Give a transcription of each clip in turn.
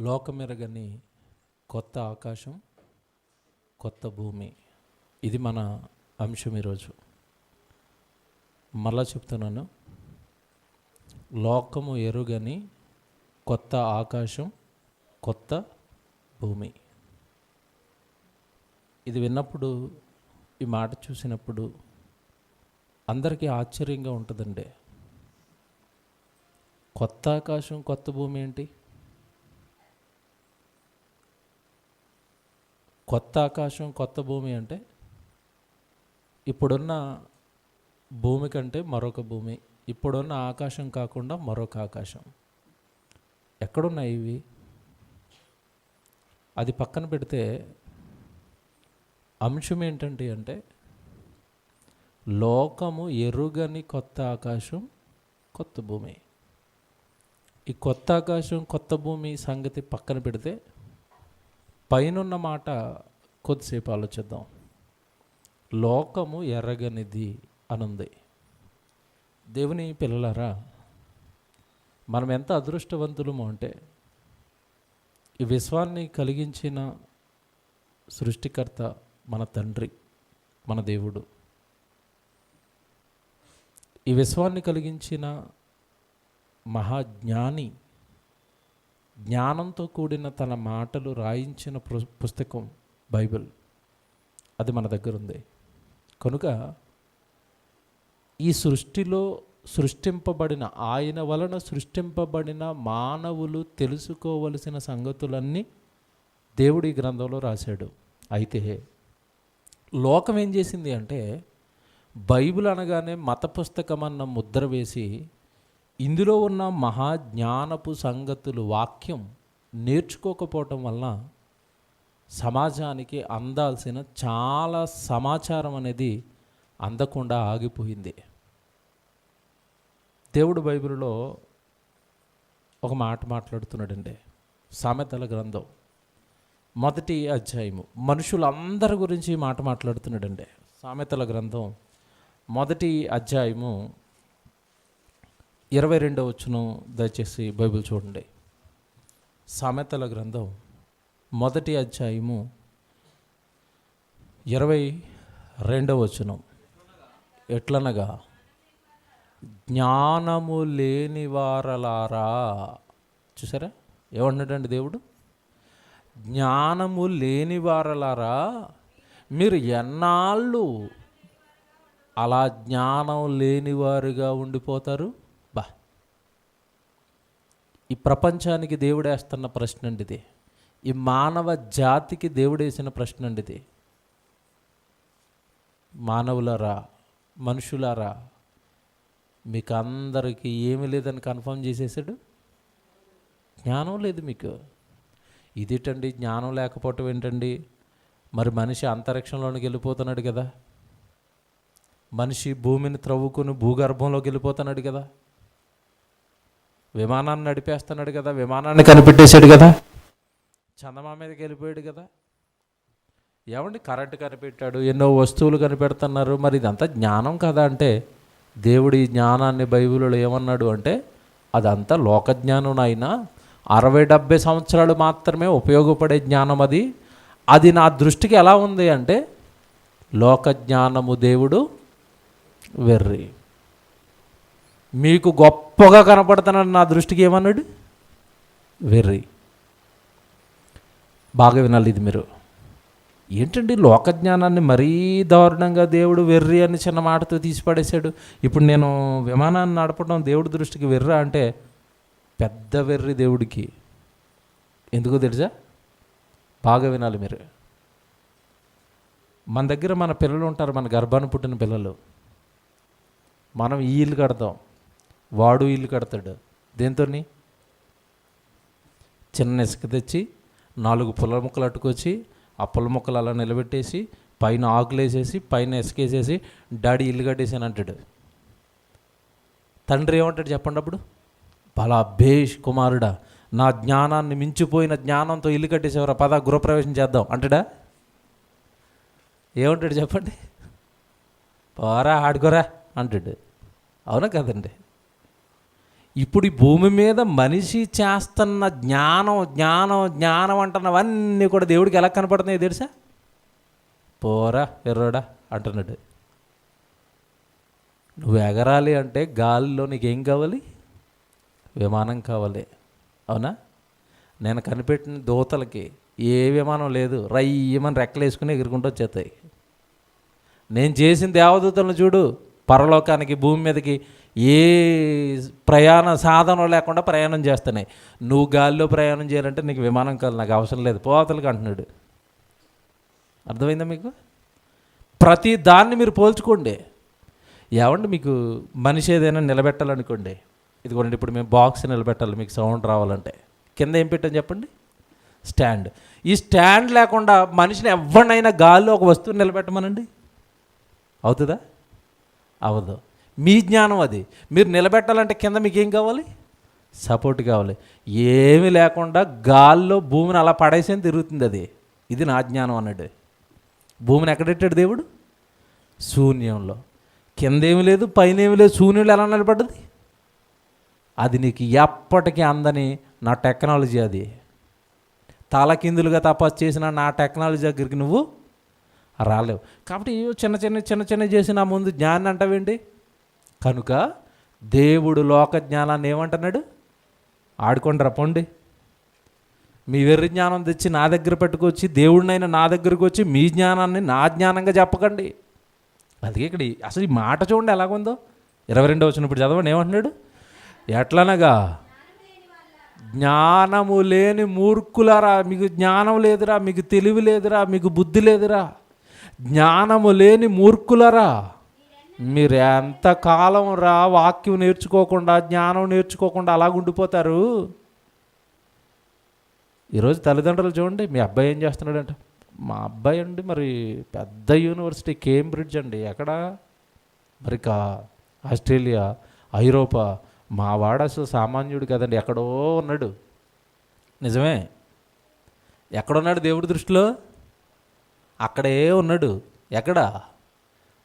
లోకమెరగని కొత్త ఆకాశం, కొత్త భూమి. ఇది మన అంశం ఈరోజు. మళ్ళా చెప్తున్నాను, లోకము ఎరుగని కొత్త ఆకాశం, కొత్త భూమి. ఇది విన్నప్పుడు, ఈ మాట చూసినప్పుడు అందరికీ ఆశ్చర్యంగా ఉంటుందండి. కొత్త ఆకాశం, కొత్త భూమి ఏంటి? కొత్త ఆకాశం, కొత్త భూమి అంటే ఇప్పుడున్న భూమి కంటే మరొక భూమి, ఇప్పుడున్న ఆకాశం కాకుండా మరొక ఆకాశం. ఎక్కడున్నాయి ఇవి? అది పక్కన పెడితే అంశం ఏంటంటే అంటే లోకము ఎరుగని కొత్త ఆకాశం, కొత్త భూమి. ఈ కొత్త ఆకాశం, కొత్త భూమి సంగతి పక్కన పెడితే పైనున్న మాట కొద్దిసేపు ఆలోచిద్దాం. లోకము ఎరగనిది అనుంది. దేవుని పిల్లలారా, మనం ఎంత అదృష్టవంతులము అంటే ఈ విశ్వాన్ని కలిగించిన సృష్టికర్త మన తండ్రి, మన దేవుడు. ఈ విశ్వాన్ని కలిగించిన మహాజ్ఞాని, జ్ఞానంతో కూడిన తన మాటలు రాయించిన పుస్తకం బైబిల్, అది మన దగ్గర ఉంది. కనుక ఈ సృష్టిలో సృష్టింపబడిన, ఆయన వలన సృష్టింపబడిన మానవులు తెలుసుకోవలసిన సంగతులన్నీ దేవుడు ఈ గ్రంథంలో రాశాడు. అయితే లోకం ఏం చేసింది అంటే, బైబిల్ అనగానే మత పుస్తకం అన్న ముద్ర వేసి ఇందులో ఉన్న మహాజ్ఞానపు సంగతులు, వాక్యం నేర్చుకోకపోవటం వలన సమాజానికి అందాల్సిన చాలా సమాచారం అనేది అందకుండా ఆగిపోయింది. దేవుడు బైబిల్లో ఒక మాట మాట్లాడుతున్నాడండి. సామెతల గ్రంథం 1వ అధ్యాయము, మనుషులందరి గురించి మాట మాట్లాడుతున్నాడండి. సామెతల గ్రంథం 1వ అధ్యాయము 22వ వచనం దయచేసి బైబిల్ చూడండి. సామెతల గ్రంథం 1వ అధ్యాయము 22వ వచనం. ఎట్లనగా, జ్ఞానము లేని వారలారా. చూసారా ఏమంటున్నాడండి దేవుడు? జ్ఞానము లేని వారలారా, మీరు ఎన్నాళ్ళు అలా జ్ఞానం లేనివారుగా ఉండిపోతారు? ఈ ప్రపంచానికి దేవుడేస్తున్న ప్రశ్న అండి ఇది. ఈ మానవ జాతికి దేవుడేసిన ప్రశ్న అండి ఇది. మానవులారా, మనుషులారా, మీకు అందరికీ ఏమీ లేదని కన్ఫర్మ్ చేసేసాడు. జ్ఞానం లేదు మీకు. ఇదేంటండి జ్ఞానం లేకపోవటం ఏంటండి? మరి మనిషి అంతరిక్షంలోనికి వెళ్ళిపోతున్నాడు కదా, మనిషి భూమిని త్రవ్వుకుని భూగర్భంలోకి వెళ్ళిపోతున్నాడు కదా, విమానాన్ని నడిపేస్తున్నాడు కదా, విమానాన్ని కనిపెట్టేశాడు కదా, చందమా మీదకి వెళ్ళిపోయాడు కదా. ఏమండి, కరెంటు కనిపెట్టాడు, ఎన్నో వస్తువులు కనిపెడుతున్నారు. మరి ఇదంతా జ్ఞానం కదా అంటే, దేవుడు ఈ జ్ఞానాన్ని బైబిల్లో ఏమన్నాడు అంటే, అదంతా లోకజ్ఞానం నాయనా. 60-70 సంవత్సరాలు మాత్రమే ఉపయోగపడే జ్ఞానం అది. అది నా దృష్టికి ఎలా ఉంది అంటే, లోకజ్ఞానము దేవుడు వెర్రి. మీకు గొప్పగా కనపడుతున్నాడు, నా దృష్టికి ఏమన్నాడు? వెర్రి. బాగా వినాలి ఇది మీరు. ఏంటండి లోకజ్ఞానాన్ని మరీ దారుణంగా దేవుడు వెర్రి అని చిన్న మాటతో తీసి పడేశాడు. ఇప్పుడు నేను విమానాన్ని నడపడం దేవుడి దృష్టికి వెర్రా అంటే పెద్ద వెర్రి దేవుడికి. ఎందుకో తెలుసా? బాగా వినాలి మీరు. మన దగ్గర మన పిల్లలు ఉంటారు, మన గర్భాన్ని పుట్టిన పిల్లలు. మనం ఈ ఇల్లు కడతాం, వాడు ఇల్లు కడతాడు. దేంతోని? చిన్న ఇసుక తెచ్చి 4 పుల్ల ముక్కలు అట్టుకొచ్చి ఆ పుల్ల ముక్కలు అలా నిలబెట్టేసి పైన ఆకులు వేసేసి పైన ఇసుకేసేసి డాడీ ఇల్లు కట్టేసాను అంటాడు. తండ్రి ఏమంటాడు చెప్పండి అప్పుడు? బలా భేష్ కుమారుడా, నా జ్ఞానాన్ని మించిపోయిన జ్ఞానంతో ఇల్లు కట్టేసేవరా, పద గృహప్రవేశం చేద్దాం అంటాడా? ఏమంటాడు చెప్పండి? పోరా ఆడుకోరా అంటాడు. అవునా కదండి? ఇప్పుడు ఈ భూమి మీద మనిషి చేస్తున్న జ్ఞానం జ్ఞానం జ్ఞానం అంటున్నవన్నీ కూడా దేవుడికి ఎలా కనపడుతున్నాయి తెలుసా? పోరా ఎర్రోడా అంటున్నాడు. నువ్వు ఎగరాలి అంటే గాలిలో నీకేం కావాలి? విమానం కావాలి, అవునా? నేను కనిపెట్టిన దూతలకి ఏ విమానం లేదు, రయ్యమని రెక్కలు వేసుకుని ఎగురుకుంటూ వచ్చేస్తాయి. నేను చేసిన దేవదూతలను చూడు, పరలోకానికి భూమి మీదకి ఏ ప్రయాణ సాధనం లేకుండా ప్రయాణం చేస్తున్నాయి. నువ్వు గాలిలో ప్రయాణం చేయాలంటే నీకు విమానం కాదు, నాకు అవసరం లేదు, పోతలకి అంటున్నాడు. అర్థమైందా మీకు? ప్రతి దాన్ని మీరు పోల్చుకోండి. ఏమండి, మీకు మనిషి ఏదైనా నిలబెట్టాలనుకోండి, ఇదిగోండి ఇప్పుడు మేము బాక్స్ నిలబెట్టాలి, మీకు సౌండ్ రావాలంటే కింద ఏం పెట్టాను చెప్పండి? స్టాండ్. ఈ స్టాండ్ లేకుండా మనిషిని ఎవరినైనా గాల్లో ఒక వస్తువుని నిలబెట్టమనండి, అవుతుందా? అవదు. మీ జ్ఞానం అది. మీరు నిలబెట్టాలంటే కింద మీకు ఏం కావాలి? సపోర్ట్ కావాలి. ఏమీ లేకుండా గాల్లో భూమిని అలా పడేసేని తిరుగుతుంది అది. ఇది నా జ్ఞానం అన్నాడు. భూమిని ఎక్కడెట్టాడు దేవుడు? శూన్యంలో. కింద ఏమి లేదు, పైన ఏమి లేదు, శూన్యంలో ఎలా నిలబడ్డది? అది నీకు ఎప్పటికీ అందని నా టెక్నాలజీ. అది తలకిందులుగా తపస్సు చేసిన నా టెక్నాలజీ దగ్గరికి నువ్వు రాలేవు. కాబట్టి చిన్న చిన్న చేసి నా ముందు జ్ఞానం అంటావేంటి? కనుక దేవుడు లోక జ్ఞానాన్ని ఏమంటున్నాడు? ఆడుకోండిరా పొండి. మీ వెర్రి జ్ఞానం తెచ్చి నా దగ్గర పెట్టుకొచ్చి, దేవుడినైనా నా దగ్గరకు వచ్చి మీ జ్ఞానాన్ని నా జ్ఞానంగా చెప్పకండి. అందుకే ఇక్కడ అసలు ఈ మాట చూడండి ఎలాగుందో. 22వ వచనం ఇప్పుడు చదవండి, ఏమంటున్నాడు? ఎట్లనగా జ్ఞానము లేని మూర్ఖులారా, మీకు జ్ఞానం లేదురా, మీకు తెలివి లేదురా, మీకు బుద్ధి లేదురా, జ్ఞానము లేని మూర్ఖులారా, మీరు ఎంతకాలం రా వాక్యం నేర్చుకోకుండా, జ్ఞానం నేర్చుకోకుండా అలాగుండిపోతారు. ఈరోజు తల్లిదండ్రులు చూడండి, మీ అబ్బాయి ఏం చేస్తున్నాడంట? మా అబ్బాయి అండి మరి పెద్ద యూనివర్సిటీ కేంబ్రిడ్జ్ అండి, ఎక్కడ మరి ఆస్ట్రేలియా, ఐరోపా. మా వాడు అసలు సామాన్యుడు కదండి, ఎక్కడో ఉన్నాడు. నిజమే, ఎక్కడున్నాడు దేవుడి దృష్టిలో? అక్కడే ఉన్నాడు. ఎక్కడ?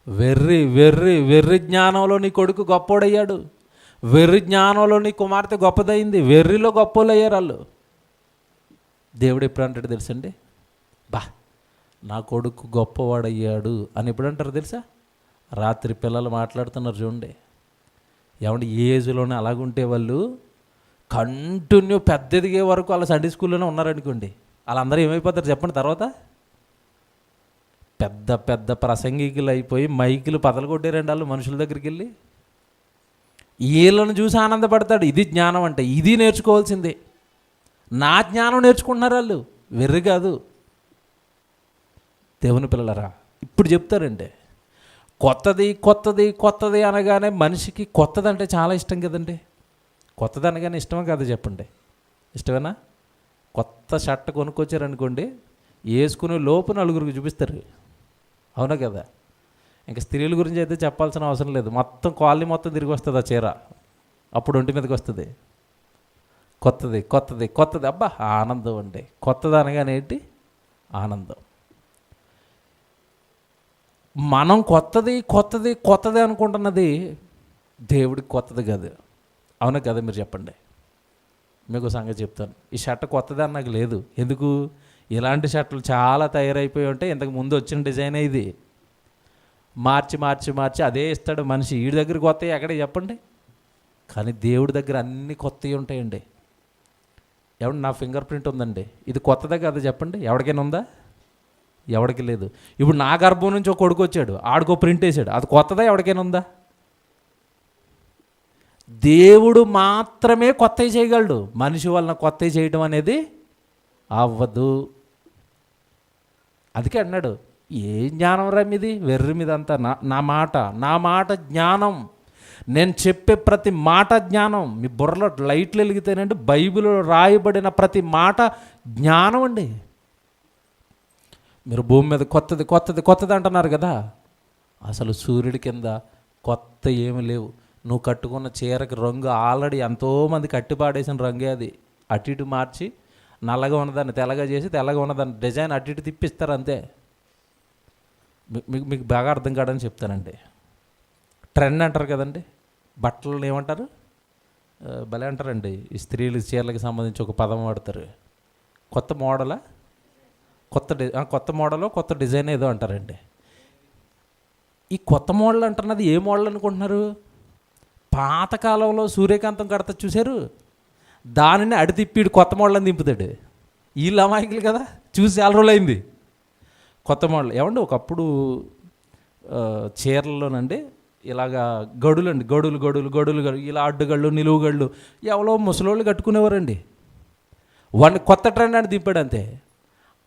వెర్రి వెర్రి వెర్రి జ్ఞానంలో నీ కొడుకు గొప్పోడయ్యాడు, వెర్రి జ్ఞానంలో నీ కుమార్తె గొప్పదయింది, వెర్రిలో గొప్పోళ్ళు అయ్యారు వాళ్ళు. దేవుడు ఎప్పుడు అంటాడు తెలుసండి? బా నా కొడుకు గొప్పవాడయ్యాడు అని ఎప్పుడు అంటారు తెలుసా? రాత్రి పిల్లలు మాట్లాడుతున్నారు చూడండి. ఏమంటే ఈ ఏజ్లోనే అలాగుంటే వాళ్ళు కంటిన్యూ పెద్ద ఎదిగే వరకు వాళ్ళ సండే స్కూల్లోనే ఉన్నారనుకోండి, వాళ్ళందరూ ఏమైపోతారు చెప్పండి? తర్వాత పెద్ద పెద్ద ప్రసంగికులు అయిపోయి మైకులు పదలు కొట్టారండి వాళ్ళు మనుషుల దగ్గరికి వెళ్ళి. వీళ్ళను చూసి ఆనందపడతాడు. ఇది జ్ఞానం అంటే, ఇది నేర్చుకోవాల్సిందే. నా జ్ఞానం నేర్చుకుంటున్నారు వాళ్ళు, వెర్రి కాదు. దేవుని పిల్లలరా, ఇప్పుడు చెప్తారండి కొత్తది కొత్తది కొత్తది అనగానే మనిషికి కొత్తది అంటే చాలా ఇష్టం కదండి. కొత్తది అనగానే ఇష్టమే కాదు చెప్పండి? ఇష్టమేనా? కొత్త షర్ట్ కొనుక్కొచ్చారనుకోండి, వేసుకునే లోపు నలుగురికి చూపిస్తారు, అవునా కదా? ఇంకా స్త్రీల గురించి అయితే చెప్పాల్సిన అవసరం లేదు. మొత్తం కాలనీ మొత్తం తిరిగి వస్తుంది ఆ చీర, అప్పుడు ఒంటి మీదకి వస్తుంది. కొత్తది కొత్తది కొత్తది, అబ్బా ఆనందం అండి. కొత్తది అనగానే ఏంటి? ఆనందం. మనం కొత్తది కొత్తది కొత్తది అనుకుంటున్నది దేవుడికి కొత్తది కాదు, అవునా కదా? మీరు చెప్పండి. మీకు సంగతి చెప్తాను, ఈ షర్ట్ కొత్తది అన్నకు లేదు. ఎందుకు? ఇలాంటి షర్ట్లు చాలా తయారైపోయి ఉంటే ఇంతకు ముందు వచ్చిన డిజైన్ ఇది మార్చి మార్చి మార్చి అదే ఇస్తాడు మనిషి. వీడి దగ్గర కొత్తవి ఎక్కడే చెప్పండి? కానీ దేవుడి దగ్గర అన్నీ కొత్తవి ఉంటాయండి. ఎవడు నా ఫింగర్ ప్రింట్ ఉందండి, ఇది కొత్తదే కదా చెప్పండి? ఎవరికైనా ఉందా? ఎవడికి లేదు. ఇప్పుడు నా గర్భం నుంచి ఒక కొడుకు వచ్చాడు, ఆడికో ప్రింట్ వేసాడు, అది కొత్తదా? ఎవరికైనా ఉందా? దేవుడు మాత్రమే కొత్తవి చేయగలడు. మనిషి వలన కొత్తవి చేయటం అనేది అవ్వదు. అందుకే అన్నాడు, ఏ జ్ఞానం రా మీది, వెర్రి మీద అంతా నా మాట జ్ఞానం. నేను చెప్పే ప్రతి మాట జ్ఞానం. మీ బుర్రలో లైట్లు వెలిగితేనండి బైబిల్లో రాయబడిన ప్రతి మాట జ్ఞానం అండి. మీరు భూమి మీద కొత్తది కొత్తది కొత్తది అంటున్నారు కదా, అసలు సూర్యుడి కింద కొత్త ఏమి లేవు. నువ్వు కట్టుకున్న చీరకి రంగు ఆల్రెడీ ఎంతోమంది కట్టిపాడేసిన రంగే అది. అటు ఇటు మార్చి నల్లగా ఉన్నదాన్ని తెల్లగా చేసి, తెల్లగా ఉన్నదాన్ని డిజైన్ అటు ఇటు తిప్పిస్తారు అంతే. మీకు బాగా అర్థం కాదని చెప్తానండి. ట్రెండ్ అంటారు కదండి, బట్టలను ఏమంటారు? భలే అంటారండి, ఈ స్త్రీలు చీరలకు సంబంధించి ఒక పదం వాడతారు. కొత్త మోడలా, కొత్త మోడలో కొత్త డిజైన్ ఏదో అంటారండి. ఈ కొత్త మోడల్ అంటున్నది ఏ మోడల్ అనుకుంటున్నారు? పాతకాలంలో సూర్యకాంతం కడతా చూశారు, దానిని అడితిప్పిడు కొత్త మోడల్ అని దింపుతాడు. వీళ్ళు అమాయకులు కదా, చూసి చాలా రోజులు అయింది. కొత్త మోడల్ ఏమండి, ఒకప్పుడు చీరల్లోనండి ఇలాగా గడులండి, గడులు ఇలా అడ్డుగళ్ళు నిలువుగళ్ళు ఎవరో ముసలోళ్ళు కట్టుకునేవారండి. వాడిని కొత్త ట్రెండ్ అని దింపాడు అంతే.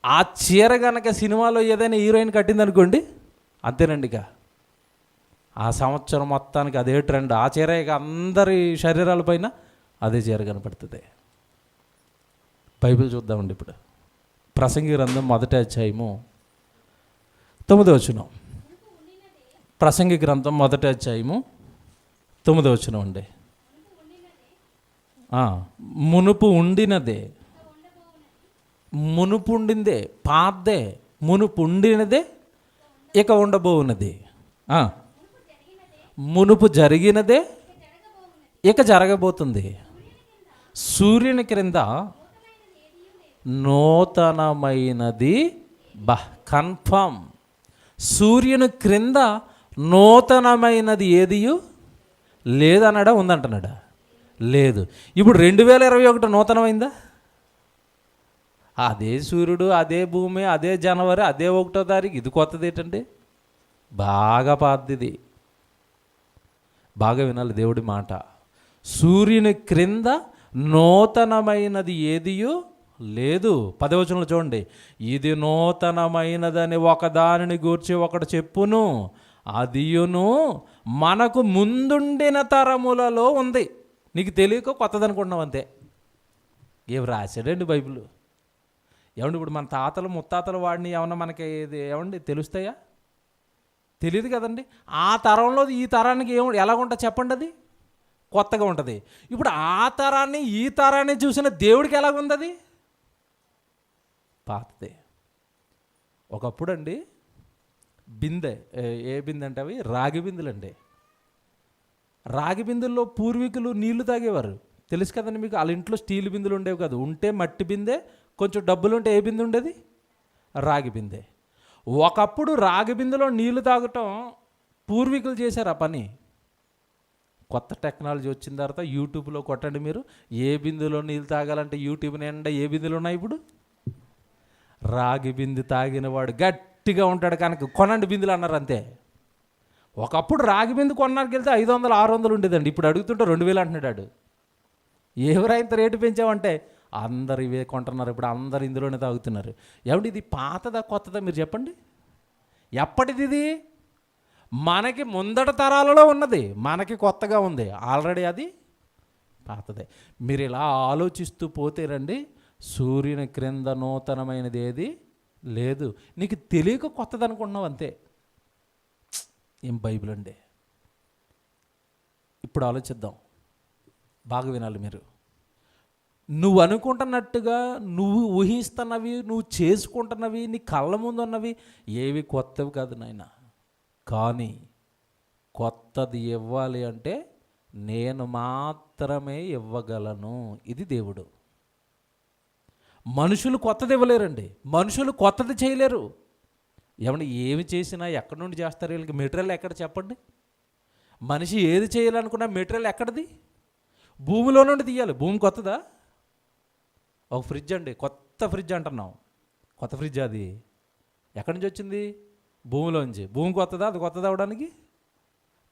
ఆ చీర కనుక సినిమాలో ఏదైనా హీరోయిన్ కట్టింది అనుకోండి, అంతేనండి. ఇక ఆ సంవత్సరం మొత్తానికి అదే ట్రెండ్. ఆ చీర ఇక అందరి శరీరాలపైన అదే చీర కనపడుతుంది. బైబిల్ చూద్దామండి ఇప్పుడు. ప్రసంగి గ్రంథం 1వ అధ్యాయము 9వ వచనం. ప్రసంగి గ్రంథం 1వ అధ్యాయము 9వ వచనం అండి. మునుపు ఉండినదే, మునుపు ఉండిందే, పాతదే, మునుపు ఉండినదే ఇక ఉండబోవున్నది. మునుపు జరిగినదే ఇక జరగబోతుంది. సూర్యుని క్రింద నూతనమైనది కన్ఫర్మ్. సూర్యుని క్రింద నూతనమైనది ఏదియు లేదన్నాడా, ఉందంటున్నాడా? లేదు. ఇప్పుడు 2021 నూతనమైందా? అదే సూర్యుడు, అదే భూమి, అదే జనవరి, అదే 1వ తారీఖు. ఇది కొత్తది ఏంటండి? బాగా పాతది. బాగా వినాలి దేవుడి మాట. సూర్యుని క్రింద నూతనమైనది ఏదియు లేదు. 10వ వచనంలో చూడండి, ఇది నూతనమైనదని ఒకదానిని గూర్చి ఒకటి చెప్పును, అదియును మనకు ముందుండిన తరములలో ఉంది. నీకు తెలియక కొత్తది అనుకుంటున్నావు అంతే. ఏం రాశాడండి బైబిల్? ఏమండి, ఇప్పుడు మన తాతలు ముత్తాతలు వాడిని ఏమన్నా మనకి ఏమండి తెలుస్తాయా? తెలియదు కదండి. ఆ తరంలో ఈ తరానికి ఎలాగుంటుంది చెప్పండి? అది కొత్తగా ఉంటుంది. ఇప్పుడు ఆ తరాన్ని ఈ తరాన్ని చూసిన దేవుడికి ఎలాగుంది? అది పాతదే. ఒకప్పుడు అండి బిందె, ఏ బిందె అంటే అవి రాగి బిందులండి. రాగి బిందుల్లో పూర్వీకులు నీళ్లు తాగేవారు, తెలుసు కదండి మీకు. వాళ్ళ ఇంట్లో స్టీల్ బిందులు ఉండేవి కాదు. ఉంటే మట్టి బిందె, కొంచెం డబ్బులు ఉంటే ఏ బిందె ఉండేది? రాగి బిందె. ఒకప్పుడు రాగి బిందెలో నీళ్లు తాగటం పూర్వీకులు చేశారు ఆ పని. కొత్త టెక్నాలజీ వచ్చిన తర్వాత యూట్యూబ్లో కొట్టండి మీరు, ఏ బిందులో నీళ్ళు తాగాలంటే యూట్యూబ్ నిండా ఏ బిందులు ఉన్నాయి ఇప్పుడు. రాగి బిందు తాగిన వాడు గట్టిగా ఉంటాడు కనుక కొనండి బిందులు అన్నారు అంతే. ఒకప్పుడు రాగి బిందు కొన్నానికి వెళ్తే 500 600 ఉండేదండి. ఇప్పుడు అడుగుతుంటే 2000 అంటున్నాడు. ఎవరైంత రేటు పెంచామంటే అందరు ఇవే కొంటున్నారు. ఇప్పుడు అందరు ఇందులోనే తాగుతున్నారు. ఏమంటే ఇది పాతదా కొత్తదా మీరు చెప్పండి? ఎప్పటిది ఇది? మనకి ముందట తరాలలో ఉన్నది, మనకి కొత్తగా ఉంది. ఆల్రెడీ అది పాతదే. మీరు ఇలా ఆలోచిస్తూ పోతే రండి, సూర్యుని క్రింద నూతనమైనది ఏది లేదు. నీకు తెలియక కొత్తది అనుకుంటున్నావు అంతే. ఏం బైబిల్ అండి? ఇప్పుడు ఆలోచిద్దాం, బాగా వినాలి మీరు. నువ్వు అనుకుంటున్నట్టుగా, నువ్వు ఊహిస్తున్నవి, నువ్వు చేసుకుంటున్నవి, నీ కళ్ళ ముందు ఉన్నవి ఏవి కొత్తవి కాదు నాయన. కానీ కొత్తది ఇవ్వాలి అంటే నేను మాత్రమే ఇవ్వగలను. ఇది దేవుడు. మనుషులు కొత్తది ఇవ్వలేరండి, మనుషులు కొత్తది చేయలేరు. ఏమన్నా ఏమి చేసినా ఎక్కడి నుండి చేస్తారు? వీళ్ళకి మెటీరియల్ ఎక్కడ చెప్పండి? మనిషి ఏది చేయాలనుకున్నా మెటీరియల్ ఎక్కడిది? భూమిలో నుండి తీయాలి. భూమి కొత్తదా? ఒక ఫ్రిడ్జ్ అండి, కొత్త ఫ్రిడ్జ్ అంటున్నాం. కొత్త ఫ్రిడ్జ్ అది ఎక్కడి నుంచి వచ్చింది? భూమిలోంచి. భూమి కొత్తదా? అది కొత్తది అవడానికి?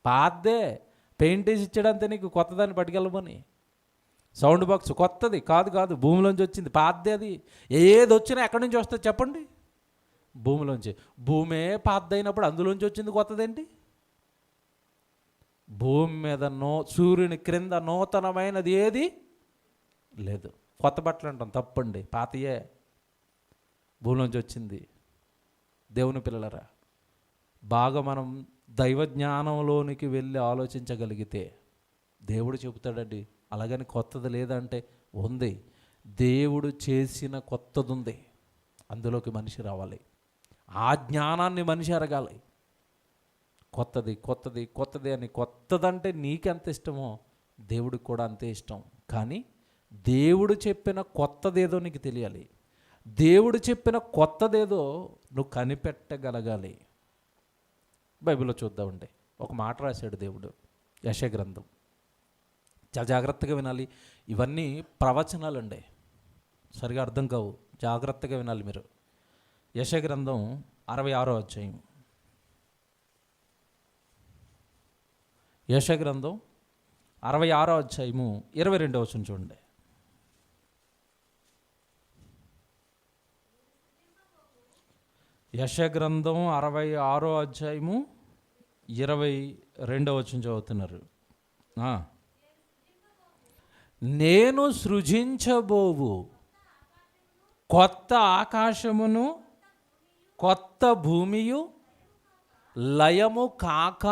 పాతదే. పెయింట్ వేసి ఇచ్చాడంతే నీకు కొత్తదాన్ని పట్టుకెళ్ళమని. సౌండ్ బాక్స్ కొత్తది కాదు, భూమిలోంచి వచ్చింది, పాతదే. అది ఏది వచ్చినా ఎక్కడి నుంచి వస్తుంది చెప్పండి? భూమిలోంచి. భూమే పాతదైనప్పుడు అందులోంచి వచ్చింది కొత్తదేంటి? భూమి మీద సూర్యుని క్రింద నూతనమైనది ఏది లేదు. కొత్త బట్టలు అంటాం, తప్పండి, పాతయే. భూమిలోంచి వచ్చింది. దేవుని పిల్లలరా, బాగా మనం దైవ జ్ఞానంలోనికి వెళ్ళి ఆలోచించగలిగితే దేవుడు చెబుతాడండి, అలాగని కొత్తది లేదంటే ఉంది. దేవుడు చేసిన కొత్తది ఉంది, అందులోకి మనిషి రావాలి. ఆ జ్ఞానాన్ని మనిషి ఎరగాలి. కొత్తది కొత్తది కొత్తది అని. కొత్తదంటే నీకెంత ఇష్టమో దేవుడికి కూడా అంతే ఇష్టం. కానీ దేవుడు చెప్పిన కొత్తదేదో నీకు తెలియాలి. దేవుడు చెప్పిన కొత్తదేదో నువ్వు కనిపెట్టగలగాలి. బైబిల్లో చూద్దామండి, ఒక మాట రాశాడు దేవుడు, యెషయా గ్రంథం. చాలా జాగ్రత్తగా వినాలి. ఇవన్నీ ప్రవచనాలండి, సరిగా అర్థం కావు, జాగ్రత్తగా వినాలి మీరు. యెషయా గ్రంథం 66వ అధ్యాయం. యెషయా గ్రంథం 66వ అధ్యాయము 22వ వచనం చూడండి. యెషయా గ్రంథం 66వ అధ్యాయము 22వ వచనం చదువుతున్నారు. నేను సృజించబోవు కొత్త ఆకాశమును కొత్త భూమియు లయము కాక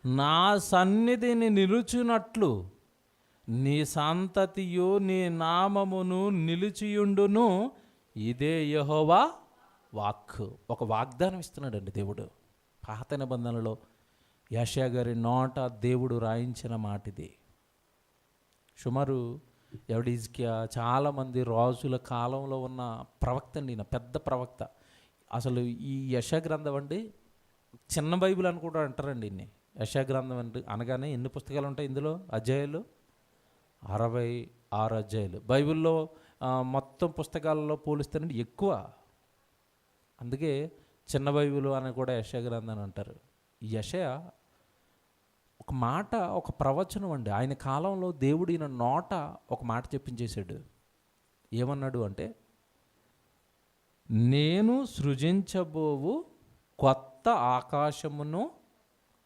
నా సన్నిధిని నిలుచున్నట్లు నీ సంతతియు నీ నామమును నిలిచియుండును, ఇదే యెహోవా వాక్కు. ఒక వాగ్దానం ఇస్తున్నాడండి దేవుడు. పాత నిబంధనలో యెషయా గారి నోట దేవుడు రాయించిన మాట ఇది. సుమారు హిజ్కియా చాలామంది రాజుల కాలంలో ఉన్న ప్రవక్త అండి, ఈయన పెద్ద ప్రవక్త. అసలు ఈ యెషయా గ్రంథం అండి చిన్న బైబిల్ అని కూడా అంటారండి. ఇన్ని యెషయా గ్రంథం అంటే అనగానే ఎన్ని పుస్తకాలు ఉంటాయి ఇందులో? అధ్యాయాలు 66 అధ్యాయాలు. బైబిల్లో మొత్తం పుస్తకాలలో పోలిస్తేనండి ఎక్కువ. అందుకే చిన్న బైబిల్ అని కూడా యెషయా గ్రంథం అని అంటారు. ఈ యెషయా ఒక మాట, ఒక ప్రవచనం అండి. ఆయన కాలంలో దేవుడు ఈయన నోట ఒక మాట చెప్పించేశాడు. ఏమన్నాడు అంటే, నేను సృజించబోవు కొత్త ఆకాశమును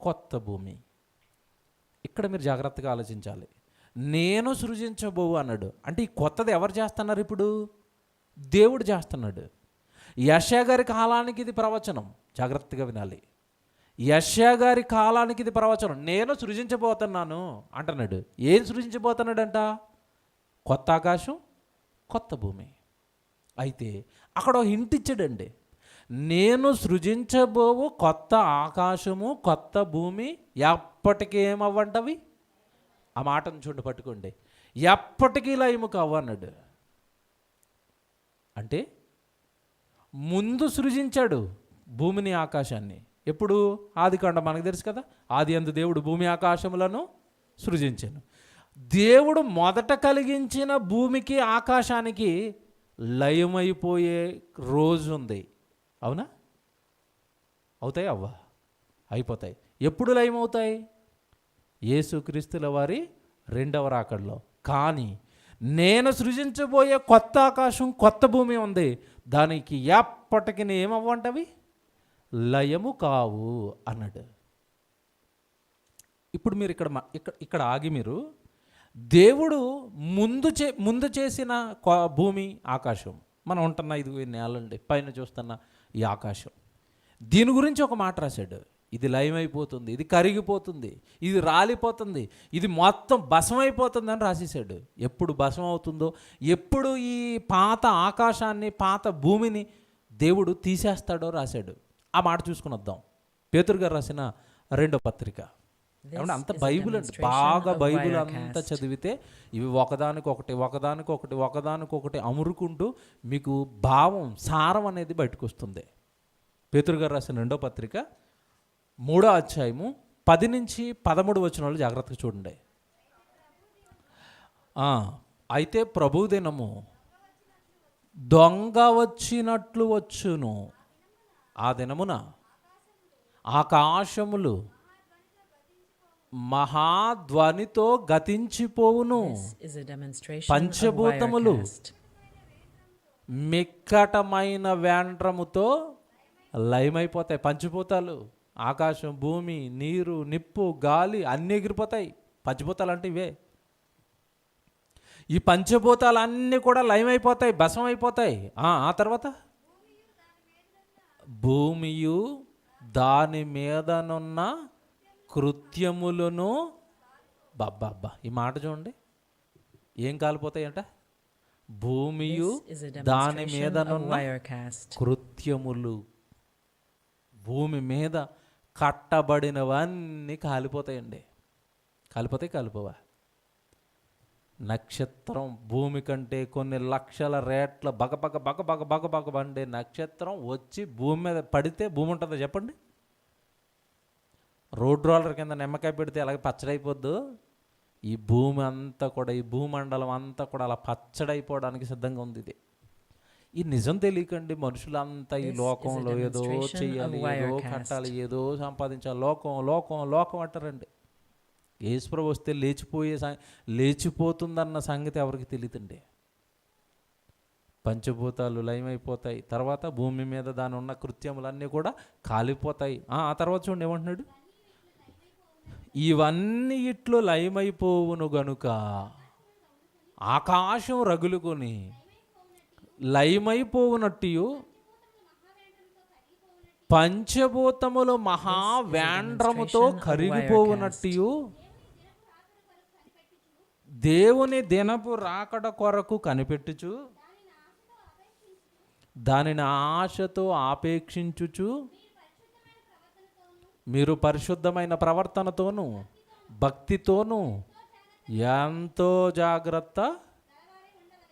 కొత్త భూమి. ఇక్కడ మీరు జాగ్రత్తగా ఆలోచించాలి. నేను సృజించబోవు అన్నాడు అంటే ఈ కొత్తది ఎవరు చేస్తున్నారు? ఇప్పుడు దేవుడు చేస్తున్నాడు. యెషయా గారి కాలానికి ఇది ప్రవచనం, జాగ్రత్తగా వినాలి. యెషయా గారి కాలానికి ఇది ప్రవచనం. నేను సృజించబోతున్నాను అంటున్నాడు. ఏం సృజించబోతున్నాడంట? కొత్త ఆకాశం కొత్త భూమి. అయితే అక్కడ హింట్ ఇచ్చాడండి. నేను సృజించబోవు కొత్త ఆకాశము కొత్త భూమి ఎప్పటికీ ఏమవ్వంటవి? ఆ మాటను చూడండి, పట్టుకోండి. ఎప్పటికీ లయము కావు అన్నాడు. అంటే ముందు సృజించాడు భూమిని ఆకాశాన్ని. ఎప్పుడు? ఆదికాండం మనకు తెలుసు కదా. ఆది యందు దేవుడు భూమి ఆకాశములను సృజించాను. దేవుడు మొదట కలిగించిన భూమికి ఆకాశానికి లయమైపోయే రోజు ఉంది. అవునా? అవుతాయి? అవ్వా? అయిపోతాయి. ఎప్పుడు లయమవుతాయి? యేసుక్రీస్తుల వారి రెండవ రాకడలో. కానీ నేను సృజించబోయే కొత్త ఆకాశం కొత్త భూమి ఉంది, దానికి ఎప్పటికీ ఏమవ్వంటవి? లయము కావు అన్నాడు. ఇప్పుడు మీరు ఇక్కడ ఆగి మీరు దేవుడు ముందు చేసిన భూమి ఆకాశం, మనం ఉంటున్న ఇది నేలండి, పైన చూస్తున్న ఈ ఆకాశం, దీని గురించి ఒక మాట రాశాడు. ఇది లయమైపోతుంది, ఇది కరిగిపోతుంది, ఇది రాలిపోతుంది, ఇది మొత్తం భస్మైపోతుంది అని రాసేసాడు. ఎప్పుడు భస్మం అవుతుందో, ఎప్పుడు ఈ పాత ఆకాశాన్ని పాత భూమిని దేవుడు తీసేస్తాడో రాశాడు. ఆ మాట చూసుకుని వద్దాం. పేతురు గారు రాసిన 2వ పత్రిక. ఏమంటే అంత బైబిల్ అండి, బాగా బైబిల్ అంతా చదివితే ఇవి ఒకదానికొకటి అమురుకుంటూ మీకు భావం, సారం అనేది బయటకు వస్తుంది. పేతురు గారు రాసిన 2వ పత్రిక 3వ అధ్యాయము 10 నుంచి 13 వచనాలు జాగ్రత్తగా చూడండి. అయితే ప్రభు దినము దొంగ వచ్చినట్లు వచ్చును, ఆ దినమున ఆకాశములు మహాధ్వనితో గతించిపోవును, పంచభూతములు మిక్కటమైన వేండ్రముతో లయమైపోతాయి. పంచభూతాలు, ఆకాశం, భూమి, నీరు, నిప్పు, గాలి అన్నీ ఎగిరిపోతాయి. పంచభూతాలు అంటే ఇవే. ఈ పంచభూతాలు అన్నీ కూడా లయమైపోతాయి, భస్మైపోతాయి. ఆ తర్వాత భూమియు దాని మీదనున్న కృత్యములను, బాబ్బా ఈ మాట చూడండి, ఏం కాలిపోతాయంట? భూమియు దాని మీదనున్న కృత్యములు, భూమి మీద కట్టబడినవన్నీ కాలిపోతాయండి. కాలిపోతే కాలిపోవా? నక్షత్రం భూమి కంటే కొన్ని లక్షల రేట్ల బగబగ బగబగ బగబగ వండే నక్షత్రం వచ్చి భూమి మీద పడితే భూమి ఉంటుందో చెప్పండి? రోడ్ రోలర్ కింద నిమ్మకాయ పెడితే అలాగే పచ్చడైపోద్దు. ఈ భూమి అంతా కూడా, ఈ భూమండలం అంతా కూడా అలా పచ్చడైపోవడానికి సిద్ధంగా ఉంది. ఇది ఈ నిజం తెలియకండి మనుషులంతా ఈ లోకంలో ఏదో చెయ్యాలి, ఏదో కట్టాలి, ఏదో సంపాదించాలి, లోకం లోకం లోకం అంటారండి. యేసుప్రభు వస్తే లేచిపోతుందన్న సంగతి ఎవరికి తెలియదండి. పంచభూతాలు లయమైపోతాయి, తర్వాత భూమి మీద దాని ఉన్న కృత్యములన్నీ కూడా కాలిపోతాయి. ఆ తర్వాత చూడండి ఏమంటున్నాడు, ఇవన్నీ ఇట్లు లయమైపోవును గనుక ఆకాశం రగులుకొని లయమైపోవునట్టు పంచభూతములు మహావేండ్రముతో కరిగిపోవునట్టు దేవుని దినపు రాకడ కొరకు కనిపెట్టుచు దానిని ఆశతో ఆపేక్షించుచు మీరు పరిశుద్ధమైన ప్రవర్తనతోనూ భక్తితోనూ ఎంతో జాగ్రత్త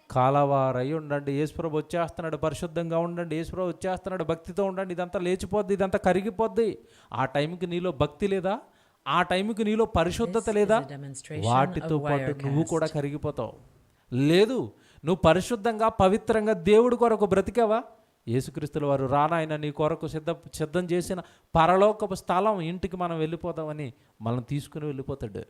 కలవారై ఉండండి. యేసుప్రభు వచ్చేస్తున్నాడు, పరిశుద్ధంగా ఉండండి. యేసుప్రభు వచ్చేస్తున్నాడు, భక్తితో ఉండండి. ఇదంతా లేచిపోద్ది, ఇదంతా కరిగిపోద్ది. ఆ టైంకి నీలో భక్తి లేదా, ఆ టైంకి నీలో పరిశుద్ధత లేదా, వాటితో పాటు నువ్వు కూడా కరిగిపోతావు. లేదు, నువ్వు పరిశుద్ధంగా పవిత్రంగా దేవుడి కొరకు బ్రతికావా, యేసుక్రీస్తుల వారు రానాయన నీ కొరకు సిద్ధం చేసిన పరలోకపు స్థలం ఇంటికి మనం వెళ్ళిపోతామని మనం తీసుకుని వెళ్ళిపోతాడు.